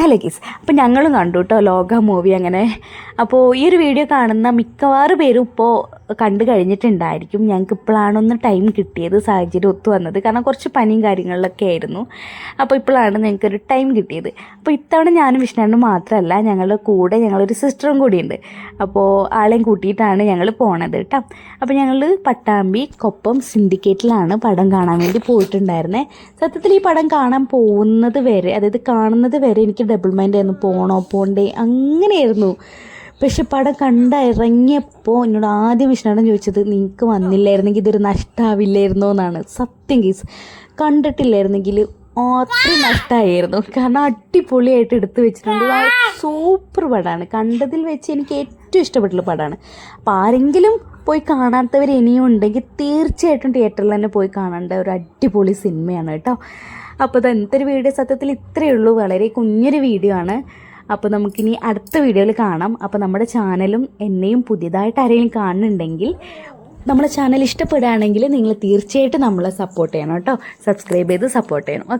Hello ഗീസ്, അപ്പോൾ ഞങ്ങളും കണ്ടു കേട്ടോ ലോക മൂവി. അങ്ങനെ അപ്പോൾ ഈ ഒരു വീഡിയോ കാണുന്ന മിക്കവാറും പേരും ഇപ്പോൾ കണ്ടു കഴിഞ്ഞിട്ടുണ്ടായിരിക്കും. ഞങ്ങൾക്ക് ഇപ്പോഴാണൊന്ന് ടൈം കിട്ടിയത്, സാഹചര്യം ഒത്തു വന്നത്. കാരണം കുറച്ച് പനിയും കാര്യങ്ങളിലൊക്കെ ആയിരുന്നു. അപ്പോൾ ഇപ്പോഴാണ് ഞങ്ങൾക്കൊരു ടൈം കിട്ടിയത്. അപ്പോൾ ഇത്തവണ ഞാനും വിഷ്ണുണ്ണും മാത്രമല്ല, ഞങ്ങളുടെ കൂടെ ഞങ്ങളൊരു സിസ്റ്ററും കൂടിയുണ്ട്. അപ്പോൾ ആളെയും കൂട്ടിയിട്ടാണ് ഞങ്ങൾ പോണത് കേട്ടോ. അപ്പോൾ ഞങ്ങൾ പട്ടാമ്പി കൊപ്പം സിൻഡിക്കേറ്റിലാണ് പടം കാണാൻ വേണ്ടി പോയിട്ടുണ്ടായിരുന്നത്. സത്യത്തിൽ ഈ പടം കാണാൻ പോകുന്നത് വരെ, അതായത് കാണുന്നത് വരെ എനിക്ക് ഡബിൾ മൈൻഡ് ആയിരുന്നു, പോണോ പോണ്ടേ അങ്ങനെയായിരുന്നു. പക്ഷെ പടം കണ്ടിറങ്ങിയപ്പോൾ എന്നോട് ആദ്യം വിഷ്ണുണ്ണൻ ചോദിച്ചത്, നിങ്ങൾക്ക് വന്നില്ലായിരുന്നെങ്കിൽ ഇതൊരു നഷ്ടമാവില്ലായിരുന്നോ എന്നാണ്. സത്യം കേസ്, കണ്ടിട്ടില്ലായിരുന്നെങ്കിൽ അത്രയും നഷ്ടമായിരുന്നു. കാരണം അടിപൊളിയായിട്ട് എടുത്തു വെച്ചിട്ടുണ്ട്. സൂപ്പർ പടമാണ്. കണ്ടതിൽ വെച്ച് എനിക്ക് ഏറ്റവും ഇഷ്ടപ്പെട്ടുള്ള പടമാണ്. അപ്പോൾ ആരെങ്കിലും പോയി കാണാത്തവർ ഇനിയും ഉണ്ടെങ്കിൽ തീർച്ചയായിട്ടും തിയേറ്ററിൽ തന്നെ പോയി കാണേണ്ട ഒരു അടിപൊളി സിനിമയാണ് കേട്ടോ. അപ്പോൾ ഇത് എന്തൊരു വീഡിയോ, സത്യത്തിൽ ഇത്രയേ ഉള്ളൂ, വളരെ കുഞ്ഞൊരു വീഡിയോ ആണ്. അപ്പോൾ നമുക്കിനി അടുത്ത വീഡിയോയിൽ കാണാം. അപ്പോൾ നമ്മുടെ ചാനലും എന്നെയും പുതിയതായിട്ട് ആരെങ്കിലും കാണുന്നുണ്ടെങ്കിൽ, നമ്മുടെ ചാനൽ ഇഷ്ടപ്പെടുകയാണെങ്കിൽ നിങ്ങൾ തീർച്ചയായിട്ടും നമ്മളെ സപ്പോർട്ട് ചെയ്യണം കേട്ടോ. സബ്സ്ക്രൈബ് ചെയ്ത് സപ്പോർട്ട് ചെയ്യണം. ഓക്കെ.